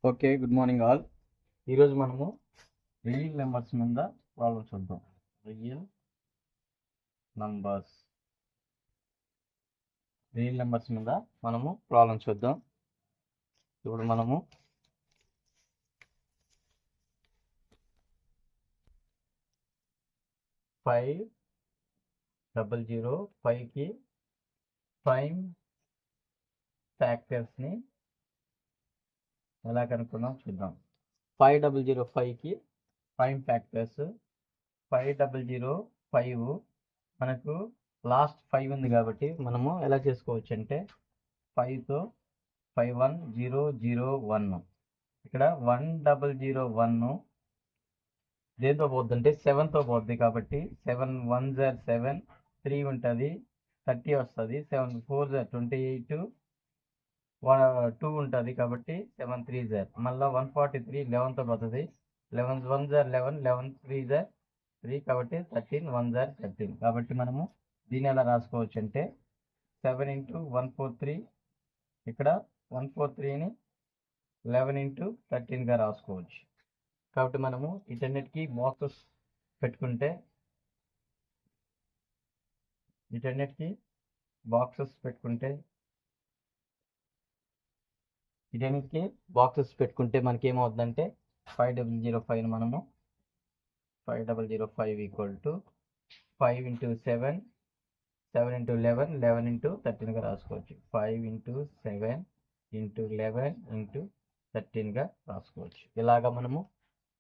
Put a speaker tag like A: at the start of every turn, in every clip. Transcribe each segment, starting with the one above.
A: Okay, good morning all. ఈరోజు మనము real numbers మీద ప్రాబ్లం చూద్దాం. రియల్ నంబర్స్ మీద మనము ప్రాబ్లం చూద్దాం. ఇప్పుడు మనము 5005కి ప్రైమ్ ఫ్యాక్టర్స్ని ఎలా కనుక్కుందాం చూద్దాం. 5005కి ప్రైమ్ ఫ్యాక్టర్స్ 5005 మనకు లాస్ట్ 5 ఉంది కాబట్టి మనము ఎలా చేసుకోవచ్చు అంటే 5తో 51001 ఇక్కడ 1001 దేంతో పోద్ది అంటే 7తో పోద్ది కాబట్టి 7 1 7 3 ఉంటుంది, 30 వస్తుంది. 7 4 28 2 ఉంటుంది కాబట్టి 7 3 మళ్ళీ 143 11తో పోతుంది. 11 1 11 11 3 3 కాబట్టి 13 1 13 కాబట్టి మనము దీన్ని ఎలా రాసుకోవచ్చు అంటే 7 × 143 ఇక్కడ 143ని 11 × 13గా రాసుకోవచ్చు. కాబట్టి మనము వీటన్నిటికీ బాక్సెస్ పెట్టుకుంటే వీటన్నిటికీ బాక్సెస్ మనకి ఏమవుతుందంటే 5005 మనము 5005 5 × 7 7 × 11 11 × 13గా రాసుకోవచ్చు. 5 × 7 × 11 × 13గా రాసుకోవచ్చు. ఇలాగా మనము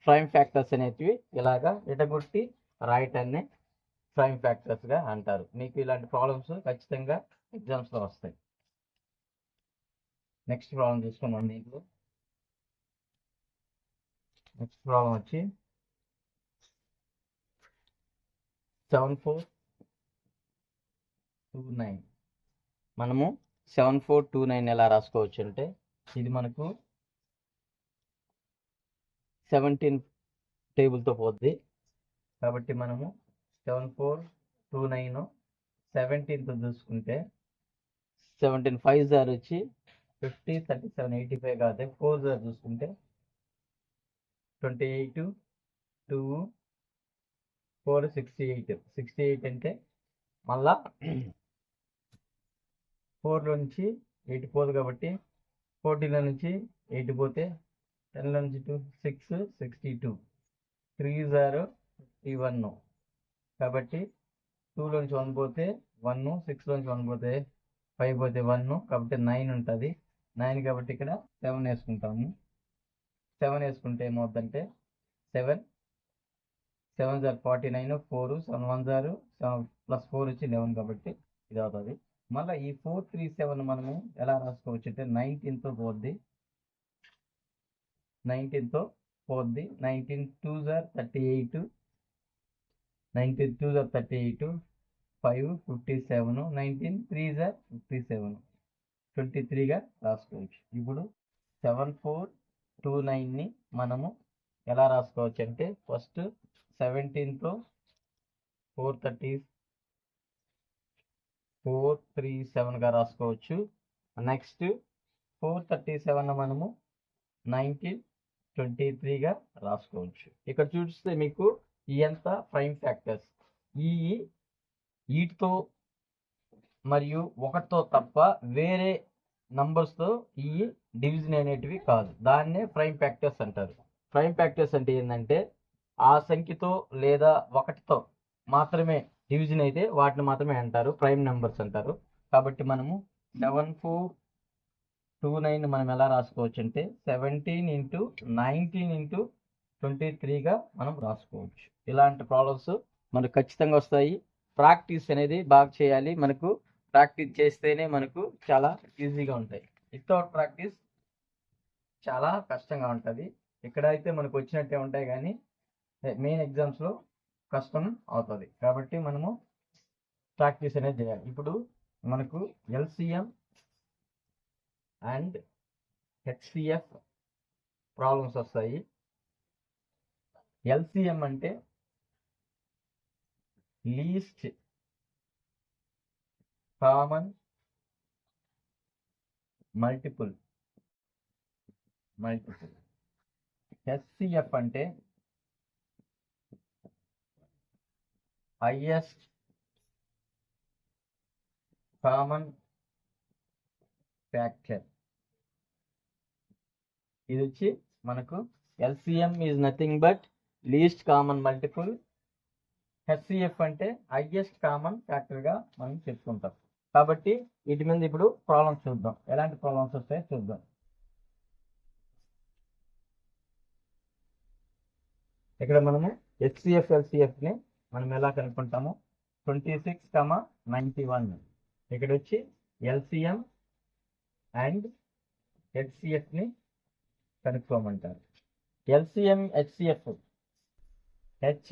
A: ప్రైమ్ ఫ్యాక్టర్స్ అనేటివి ఇలాగా ఎటగొట్టి రాయటాన్ని ప్రైమ్ ఫ్యాక్టర్స్గా అంటారు. మీకు ఇలాంటి ప్రాబ్లమ్స్ ఖచ్చితంగా ఎగ్జామ్స్లో వస్తాయి. నెక్స్ట్ ప్రాబ్లం చూసుకున్నాం. దీంట్లో నెక్స్ట్ ప్రాబ్లం వచ్చి 7429 మనము 7429 ఎలా రాసుకోవచ్చు అంటే ఇది మనకు 17 టేబుల్తో పోద్ది కాబట్టి మనము 7429 17తో చూసుకుంటే 17 5 వచ్చి 50 37 85 కాదు. 4 చూసుకుంటే 28 2 4 68 అంటే మళ్ళా 4లో నుంచి 8 పోదు కాబట్టి 14లో నుంచి 8 పోతే 10లో నుంచి 2 6 62 3 51 కాబట్టి 2లో నుంచి 1 పోతే 1 6లో నుంచి 1 పోతే 5 పోతే 1 కాబట్టి 9 ఉంటుంది. 9 కాబట్టి ఇక్కడ 7 వేసుకుంటాము. 7 వేసుకుంటే ఏమవుతుందంటే 7 7 49 4 7 1 7 ప్లస్ 4 వచ్చి 11 కాబట్టి ఇది అవుతుంది. మళ్ళీ ఈ 437 మనము ఎలా రాసుకోవచ్చు అంటే 19తో పోద్ది. 19 2 2 38 19 2 38 5 57 19 3 57 23గా రాసుకోవచ్చు. ఇప్పుడు 7429ని మనము ఎలా రాసుకోవచ్చు అంటే ఫస్ట్ 17తో 437గా రాసుకోవచ్చు. నెక్స్ట్ 437 మనము 1923గా రాసుకోవచ్చు. ఇక్కడ చూస్తే మీకు ఎంత ప్రైమ్ ఫ్యాక్టర్స్ వీటితో మరియు 1తో తప్ప వేరే నంబర్స్తో ఈ డివిజన్ అనేటివి కాదు. దాన్నే ప్రైమ్ ఫ్యాక్టర్స్ అంటారు. ప్రైమ్ ఫ్యాక్టర్స్ అంటే ఏంటంటే ఆ సంఖ్యతో లేదా 1తో మాత్రమే డివిజన్ అయితే వాటిని మాత్రమే అంటారు ప్రైమ్ నెంబర్స్ అంటారు. కాబట్టి మనము 7429 మనం ఎలా రాసుకోవచ్చు అంటే 17 × 19 × 23గా మనం రాసుకోవచ్చు. ఇలాంటి ప్రాబ్లమ్స్ మనకు ఖచ్చితంగా వస్తాయి. ప్రాక్టీస్ అనేది బాగా చేయాలి. మనకు ప్రాక్టీస్ చేస్తేనే మనకు చాలా ఈజీగా ఉంటాయి. వితౌట్ ప్రాక్టీస్ చాలా కష్టంగా ఉంటుంది. ఇక్కడైతే మనకు వచ్చినట్టే ఉంటాయి కానీ మెయిన్ ఎగ్జామ్స్లో కష్టం అవుతుంది. కాబట్టి మనము ప్రాక్టీస్ అనేది చేయాలి. ఇప్పుడు మనకు ఎల్సిఎం అండ్ హెచ్సిఎఫ్ ప్రాబ్లమ్స్ వస్తాయి. ఎల్సిఎం అంటే least common multiple multiple. HCF అంటే హైయెస్ట్ కామన్ ఫ్యాక్టర్. ఇది వచ్చి మనకు LCM is nothing but least common multiple. HCF అంటే హైయెస్ట్ కామన్ ఫ్యాక్టర్ గా మనం చెప్పుకుంటాం. కాబట్టి వీటి మీద ఇప్పుడు ప్రాబ్లమ్స్ చూద్దాం. ఎలాంటి ప్రాబ్లమ్స్ వస్తాయో చూద్దాం. ఇక్కడ మనము హెచ్సిఎఫ్ ఎల్సిఎఫ్ ని మనం ఎలా కనుక్కుంటాము? 26,91. ఇక్కడ వచ్చి ఎల్సిఎం అండ్ హెచ్సిఎఫ్ ని కనుక్కోమంటారు. ఎల్సిఎం హెచ్సిఎఫ్, హెచ్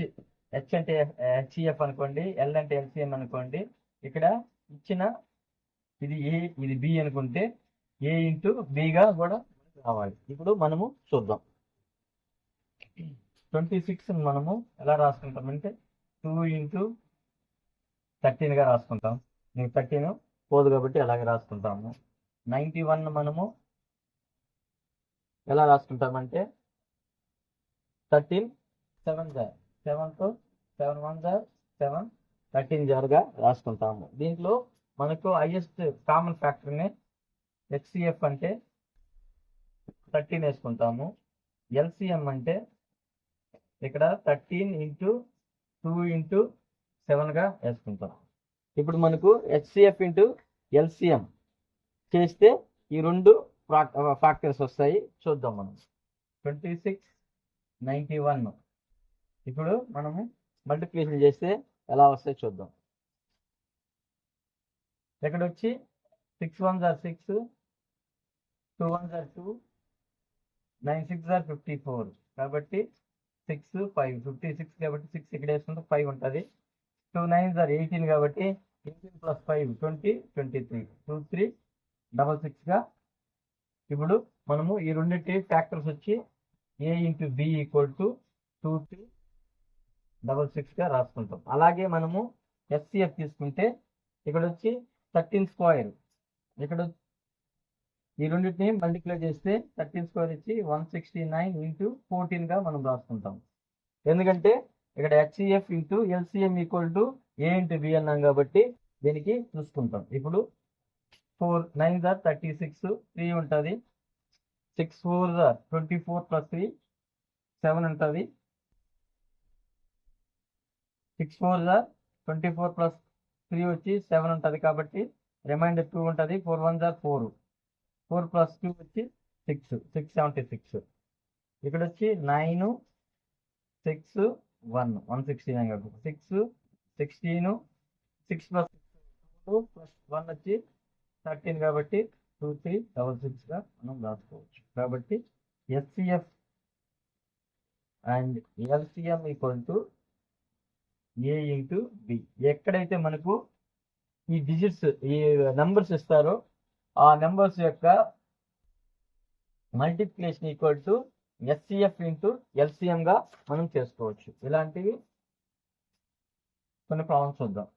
A: అంటే హెచ్సిఎఫ్ అనుకోండి, ఎల్ అంటే ఎల్సిఎం అనుకోండి. ఇక్కడ ఇచ్చిన ఇది ఏ ఇది బి అనుకుంటే ఏ ఇంటూ బిగా కూడా రావాలి. ఇప్పుడు మనము చూద్దాం. 26 మనము ఎలా రాసుకుంటామంటే 2 ఇంటూ 13 గా రాసుకుంటాం. మీకు 13 పోదు కాబట్టి అలాగే రాసుకుంటాము. 91 మనము ఎలా రాసుకుంటామంటే 13 7 జార్, 7తో 7 1 జార్ 7 13 జార్గా రాసుకుంటాము. దీంట్లో మనకు హైయెస్ట్ కామన్ ఫ్యాక్టర్ని హెచ్సిఎఫ్ అంటే 13 వేసుకుంటాము. ఎల్సిఎం అంటే ఇక్కడ 13 ఇంటూ 2 ఇంటూ 7గా వేసుకుంటాం. ఇప్పుడు మనకు హెచ్సిఎఫ్ ఇంటూ ఎల్సిఎం చేస్తే ఈ రెండు ఫ్యాక్టర్స్ వస్తాయి. చూద్దాం మనం. 2691 ఇప్పుడు మనము మల్టిప్లికేషన్ చేస్తే ఎలా వస్తాయి చూద్దాం. ఇక్కడ వచ్చి 6 1 జార్ 6, 2 1 జార్ 2, 9 6 జార్ 54. కాబట్టి 6 5 56 కాబట్టి 6 ఇక్కడ వేసుకుంటే 5 ఉంటుంది. 2 9 జార్ 18 కాబట్టి 18 ప్లస్ 5 20 23 2 3 66గా. ఇప్పుడు మనము ఈ రెండింటి ఫ్యాక్టర్స్ వచ్చి ఏ ఇంటూ బి ఈక్వల్ టు 2 3 66గా రాసుకుంటాం. అలాగే మనము హెచ్సిఎఫ్ తీసుకుంటే ఇక్కడ వచ్చి 13 స్క్వేర్, ఇక్కడ ఈ రెండింటిని మల్టిప్లై చేస్తే 13 స్క్వేర్ వచ్చి 169 ఇంటూ 14గా మనం రాసుకుంటాం. ఎందుకంటే ఇక్కడ HCF into LCM equal to A into B అన్నాం కాబట్టి దీనికి చూసుకుంటాం. ఇప్పుడు 4 9 జార్ 36, 3 ఉంటుంది. 6 4 జార్ 24 ప్లస్ 3 7 ఉంటుంది. 6 4 జార్ 24 ప్లస్ 3 వచ్చి 7 ఉంటుంది కాబట్టి రిమైండర్ 2 ఉంటుంది. 4 1 జార్ 4, 4 ప్లస్ 2 వచ్చి 6 676. ఇక్కడ వచ్చి 9 6 1 169 కాబట్టి 6 16 6 ప్లస్ 2 ప్లస్ 1 వచ్చి 13 కాబట్టి 2 3 66గా మనం రాసుకోవచ్చు. కాబట్టి HCF and LCM equal to A into B. ఎక్కడైతే మనకు ఈ డిజిట్స్ ఈ నెంబర్స్ ఇస్తారో ఆ నెంబర్స్ యొక్క multiplication equal to HCF into ఎల్సిఎంగా మనం చేసుకోవచ్చు. ఇలాంటివి కొన్ని ప్రాబ్లమ్స్ చూద్దాం.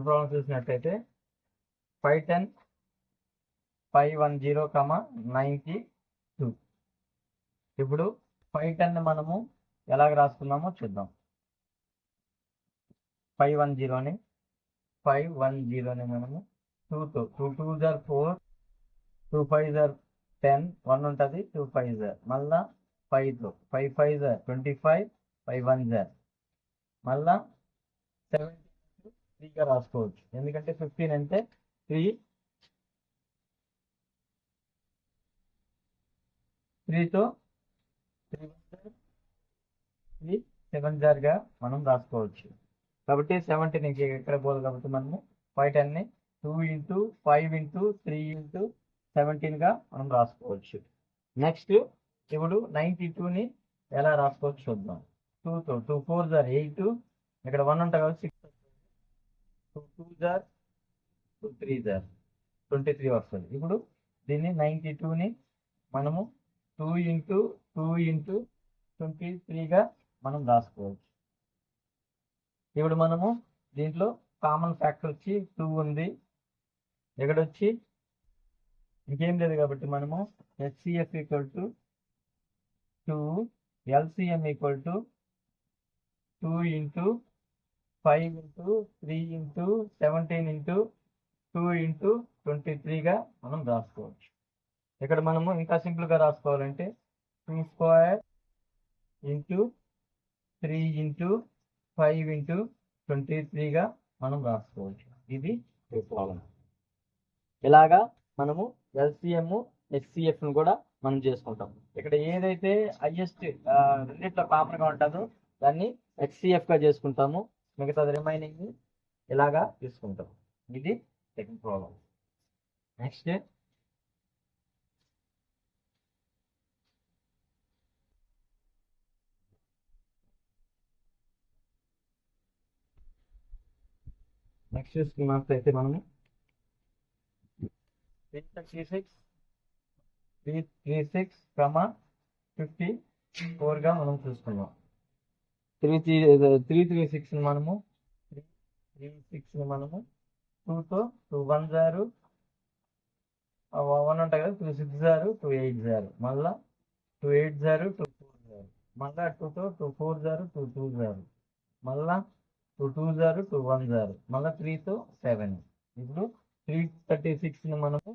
A: ప్రాబ్లం చూసినట్లయితే 510 510, 92. ఇప్పుడు 510 మనము ఎలాగ రాసుకున్నామో చూద్దాం. 510ని మనము 2తో 2 2 జార్ 4, 2 5 జార్ 10 1 ఉంటుంది. 2 5 జార్ మళ్ళా 5తో 5 5 జార్ 25, 5 1 జార్ మళ్ళా 3గా రాసుకోవచ్చు. ఎందుకంటే 15 అంటే 3తో 7 జార్గా మనం రాసుకోవచ్చు. కాబట్టి 17 ఎక్కడ పోదు కాబట్టి మనము 510ని 2 ఇంటూ 5 ఇంటూ 3 ఇంటూ 17గా మనం రాసుకోవచ్చు. నెక్స్ట్ ఇప్పుడు 92ని ఎలా రాసుకోవచ్చు చూద్దాం. 2తో 2 4 జార్ 8, ఇక్కడ 1 ఉంటుంది కాబట్టి 6, 2 2 జార్ 2 3 జార్ 23 వస్తుంది. ఇప్పుడు దీన్ని 92ని మనము 2 ఇంటూ 23గా మనం రాసుకోవచ్చు. ఇప్పుడు మనము దీంట్లో కామన్ ఫ్యాక్టర్ వచ్చి 2 ఉంది, ఇక్కడ వచ్చి ఇంకేం లేదు కాబట్టి మనము HCF equal to 2, LCM equal to 2 into 5 into 3 into 17 into 2 into 23గా మనం రాసుకోవచ్చు. ఇక్కడ మనము ఇంకా సింపుల్గా రాసుకోవాలంటే 2 స్క్వేర్ ఇంటూ 3 ఇంటూ 5 ఇంటూ 23గా మనం రాసుకోవచ్చు. ఇది ప్రాబ్లం. ఇలాగా మనము ఎల్సిఎం హెచ్సిఎఫ్ ను కూడా మనం చేసుకుంటాం. ఇక్కడ ఏదైతే హైయెస్ట్ రెండిట్లో కామన్ గా ఉంటుందో దాన్ని హెచ్సిఎఫ్ గా చేసుకుంటాము, మిగతాది రిమైనింగ్ ఇలాగా తీసుకుంటాం. ఇది సెకండ్ ప్రాబ్లం. నెక్స్ట్ చూసుకున్నట్లయితే మనము 336, 54గా మనం చూసుకున్నాం. 336 మనము 336 మనము 2తో 2 1 0 1 ఉంటాయి కదా, 2 6 0 2 8 0, మళ్ళా 2 8 0 2 4 0, మళ్ళా 2తో 2 4 0 2 2 0, మళ్ళా 2 2 0 2 1 0, మళ్ళా 3తో 7. ఇప్పుడు 336 మనము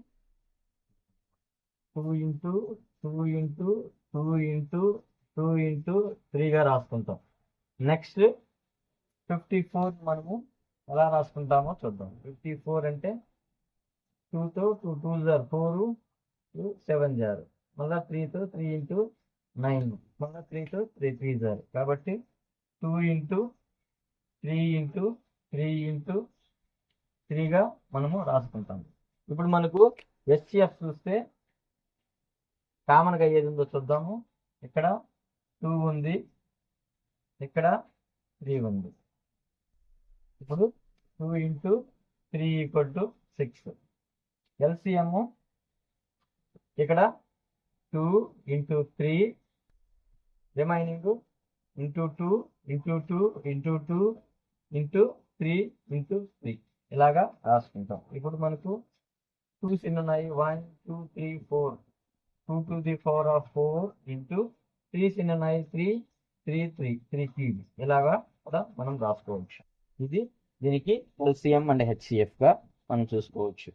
A: 2 ఇంటూ 2 ఇంటూ 2 ఇంటూ 2 ఇంటూ 3గా రాసుకుంటాం. నెక్స్ట్ 54 మనము ఎలా రాసుకుంటామో చూద్దాం. 54 అంటే 2తో 2 2 0 4 2 7 0, మళ్ళీ 3తో 3 ఇంటూ 9, మళ్ళీ 3తో 3 3 0, కాబట్టి 2 ఇంటూ 3 ఇంటూ 3 ఇంటూ 3గా మనము రాసుకుంటాము. ఇప్పుడు మనకు హెచ్సిఎఫ్ చూస్తే కామన్గా ఏది ఉందో చూద్దాము. ఇక్కడ 2 ఉంది, ఇక్కడ 3 ఉంది. ఇప్పుడు 2 ఇంటూ 3 ఈక్వల్ టు 6. ఎల్సిఎం ఇక్కడ 2 into 3 remaining into 2 into 2 into 2 into 3 into 3 ఇలాగా రాసుకుంటాం. ఇప్పుడు మనకు 2s ఎన్ని ఉన్నాయి? 1 2 3 4, 2 to the power of 4 into 3s ఎన్ని ఉన్నాయి? 3 3 3 3 క్యూబ్. ఇలాగా కూడా మనం రాసుకోవచ్చు. ఇది దీనికి ఎల్సిఎం అండ్ హెచ్సిఎఫ్ గా మనం చూసుకోవచ్చు.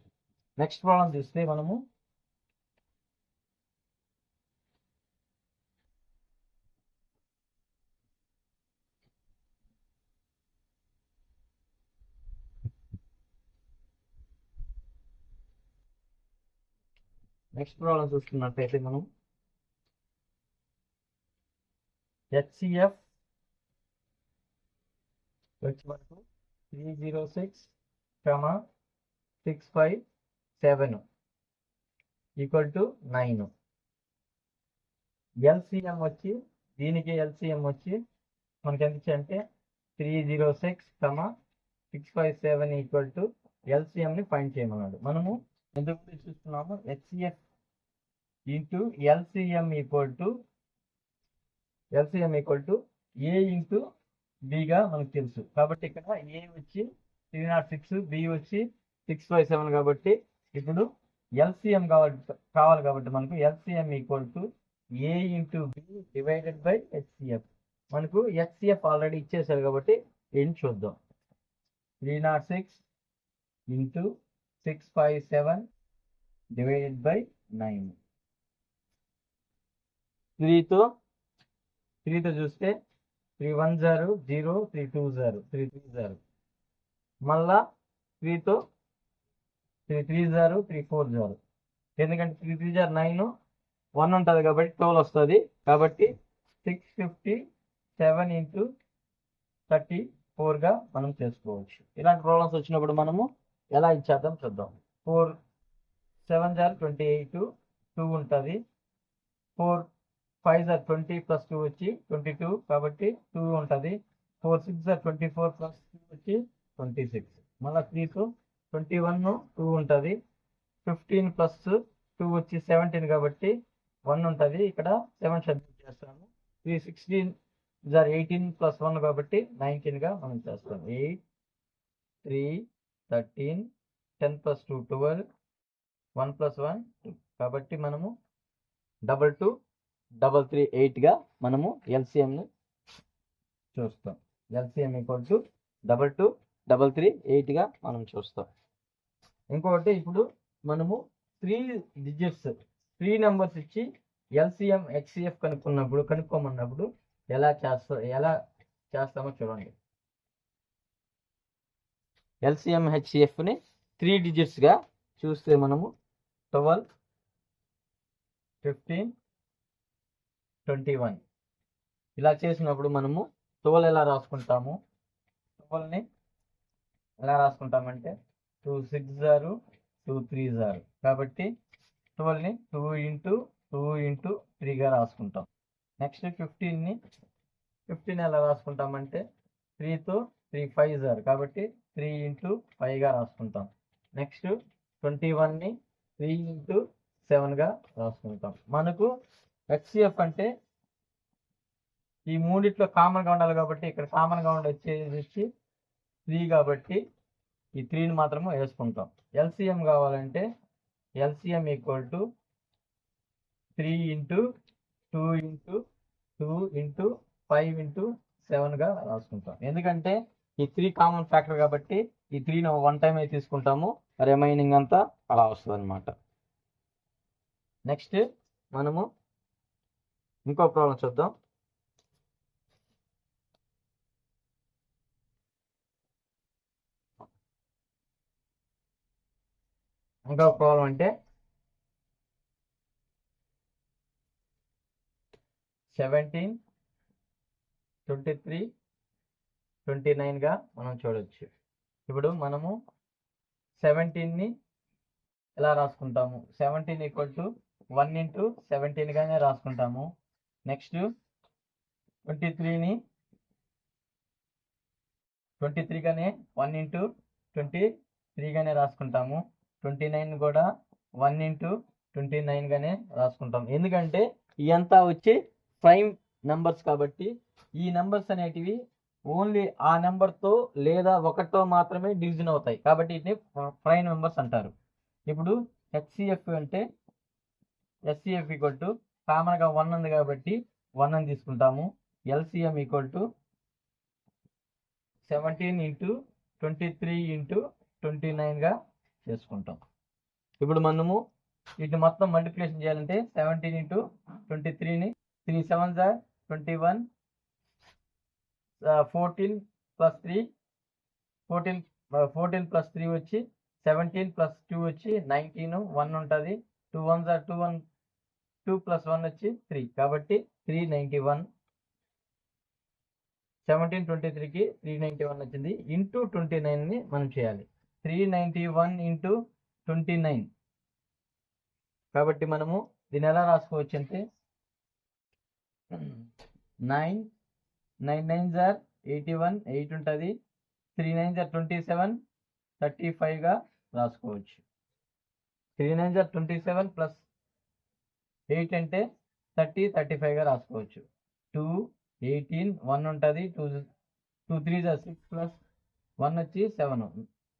A: నెక్స్ట్ ప్రాబ్లం చూస్తే మనము చూసుకున్నట్లయితే మనం హెచ్సిఎఫ్ వచ్చి మనకు 306,657 ఈక్వల్ టు 9. ఎల్సిఎం వచ్చి దీనికి ఎల్సిఎం వచ్చి మనకి ఎంత ఇచ్చాయంటే 306,657 ఈక్వల్ టు ఎల్సిఎంని ఫైండ్ చేయమన్నాడు. మనము ఎందుకు చూస్తున్నాము? HCF into LCM equal to A into బిగా మనకు తెలుసు. కాబట్టి ఇక్కడ ఏ వచ్చి 306, బి వచ్చి 657 కాబట్టి ఇప్పుడు ఎల్సిఎం కావాలి కాబట్టి మనకు LCM equal to A into B divided by HCF. మనకు హెచ్సిఎఫ్ ఆల్రెడీ ఇచ్చేసారు కాబట్టి ఏం చూద్దాం. 306 ఇంటూ 657 డివైడెడ్ బై 9. 3తో చూస్తే 310 0 320 330, మళ్ళా 3తో 330 340, ఎందుకంటే 330 9 1 ఉంటుంది కాబట్టి 12 వస్తుంది. కాబట్టి 657 ఇంటూ 34గా మనం చేసుకోవచ్చు. ఇలాంటి ప్రాబ్లమ్స్ వచ్చినప్పుడు మనము ఎలా ఇచ్చేద్దాం చూద్దాం. 4 7 28 2 ఉంటుంది. 4 5 20 ప్లస్ 2 వచ్చి 22 కాబట్టి 2 ఉంటుంది. 4 6 24 ప్లస్ 2 వచ్చి 26, మళ్ళీ 3తో 21 2 ఉంటుంది. 15 ప్లస్ 2 వచ్చి 17 కాబట్టి 1 ఉంటుంది. ఇక్కడ 7 సబ్మిట్ చేస్తాము. 316 సార్ 18 + 1 కాబట్టి 19గా మనం చేస్తాం. 8 3 13 10 + 2 12 1 + 1 2 కాబట్టి మనము 2 2 3 3 8గా మనము ఎల్సిఎంని చూస్తాం. ఎల్సిఎం = 2 2 3 3 8గా మనం చూస్తాం. ఇంకొకటి ఇప్పుడు మనము 3 డిజిట్స్ 3 నెంబర్స్ ఇచ్చి ఎల్సిఎం హెచ్సిఎఫ్ కనుక్కోమన్నప్పుడు ఎలా చేస్తామో చూడండి. ఎల్సిఎం హెచ్సిఎఫ్ని 3 డిజిట్స్గా చూస్తే మనము 12 15 21 ఇలా చేసినప్పుడు మనము 12 ఎలా రాసుకుంటాము? 12ని ఎలా రాసుకుంటామంటే 2 6 ఆర్ 2 3 ఆర్ కాబట్టి 12ని 2 × 2 × 3గా రాసుకుంటాం. నెక్స్ట్ 15 ఎలా రాసుకుంటామంటే 3తో 3 5 ఆర్ కాబట్టి 3 × 5గా రాసుకుంటాం. నెక్స్ట్ 21ని 3 × 7గా రాసుకుంటాం. మనకు హెచ్సిఎఫ్ అంటే ఈ మూడిట్లో కామన్గా ఉండాలి కాబట్టి ఇక్కడ కామన్గా వచ్చి 3 కాబట్టి ఈ 3ని మాత్రమే వేసుకుంటాం. ఎల్సిఎం కావాలంటే ఎల్సిఎం = 3 × 2 × 2 × 5 × 7గా రాసుకుంటాం. ఎందుకంటే ఈ 3 కామన్ ఫ్యాక్టర్ కాబట్టి ఈ 3ని 1 టైం అయితే తీసుకుంటాము, రిమైనింగ్ అంతా అలా వస్తుంది అనమాట. నెక్స్ట్ మనము ఇంకో ప్రాబ్లం చూద్దాం. ఇంకో ప్రాబ్లం అంటే 17 23 29గా మనం చూడొచ్చు. ఇప్పుడు మనము 17ని ఎలా రాసుకుంటాము? 17 = 1 × 17గానే రాసుకుంటాము. నెక్స్ట్ 23ని 23గానే 1 × 23గానే రాసుకుంటాము. 29 కూడా 1 × 29గానే రాసుకుంటాం. ఎందుకంటే ఇదంతా వచ్చి ప్రైమ్ నెంబర్స్ కాబట్టి ఈ నెంబర్స్ అనేటివి ఓన్లీ ఆ నెంబర్తో లేదా ఒకటితో మాత్రమే డివిజన్ అవుతాయి కాబట్టి వీటిని ప్రైమ్ నెంబర్స్ అంటారు. ఇప్పుడు హెచ్సిఎఫ్ అంటే హెచ్సిఎఫ్ = కామన్గా 1 ఉంది కాబట్టి 1 అని తీసుకుంటాము. ఎల్సిఎం = 17 × 23 × 29గా చేసుకుంటాం. ఇప్పుడు మనము వీటిని మొత్తం మల్టిప్లికేషన్ చేయాలంటే 17 × 23ని 3 7s are 21 14 + 3 14 + 3 వచ్చి 17 + 2 వచ్చి 19 1 ఉంటుంది. 2 1s are 2 + 1 వచ్చి 3 కాబట్టి 391. 17 23కి 391 వచ్చింది. ఇంటూ 29ని మనం చేయాలి. 391 × 29 కాబట్టి మనము దీన్ని ఎలా రాసుకోవచ్చు అంటే 9 9 9s are 81 8 ఉంటుంది. 3 9s are 27 35గా రాసుకోవచ్చు. 3 9s are 27 + 8 అంటే 30 35గా రాసుకోవచ్చు. 2 18 1 ఉంటుంది. 2 3s are 6 + 1 వచ్చి 7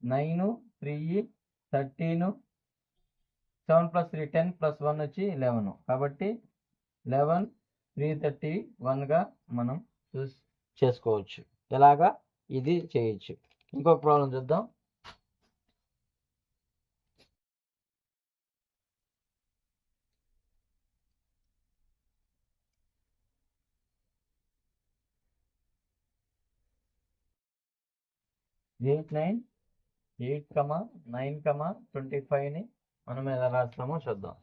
A: 9 3 13 7 + 3 10 + 1 వచ్చి 11 కాబట్టి 11 331గా మనం చేసుకోవచ్చు. ఎలాగా ఇది చేయొచ్చు. ఇంకొక ప్రాబ్లం చూద్దాం. ఎయిట్ 9, 25ని మనం ఎలా రాస్తామో చూద్దాం.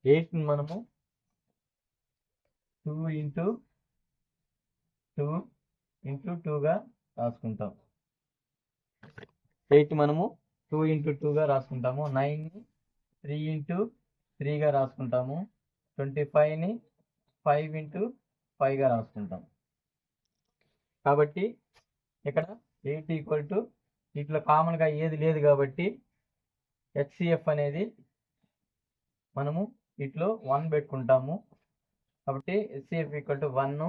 A: 8ని మనము 2 × 2గా రాసుకుంటాం. 8 మనము 2 × 2గా రాసుకుంటాము. 9ని 3 × 3గా రాసుకుంటాము. 25ని 5 × 5గా రాసుకుంటాం. కాబట్టి ఇక్కడ 8 వీటిలో కామన్గా ఏది లేదు కాబట్టి హెచ్సిఎఫ్ అనేది మనము వీటిలో 1 పెట్టుకుంటాము. కాబట్టి హెచ్సిఎఫ్ = 1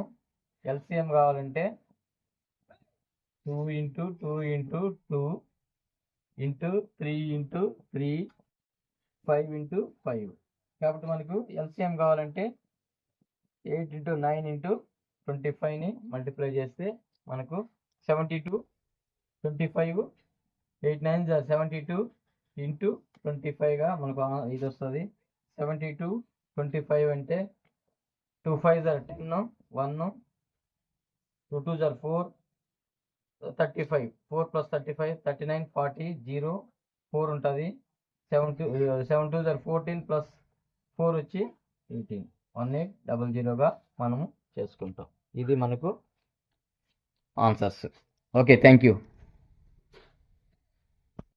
A: ఎల్సిఎం కావాలంటే 2 into 2 into 2 into 3 into 3 5 into 5. కాబట్టి మనకు ఎల్సిఎం కావాలంటే 8 ఇంటూ 9 ఇంటూ 25ని మల్టిప్లై చేస్తే మనకు 72 25 8 9 72 ఇంటూ 25గా మనకు ఇది వస్తుంది. 72 25 అంటే 2 5 10 1 2 2 4 35 4 ప్లస్ 35 39 40 0 4 ఉంటుంది. 7 2 14 ప్లస్ 4 వచ్చి 18 1800గా మనము చేసుకుంటాం. ఇది మనకు ఆన్సర్స్. Okay, thank you.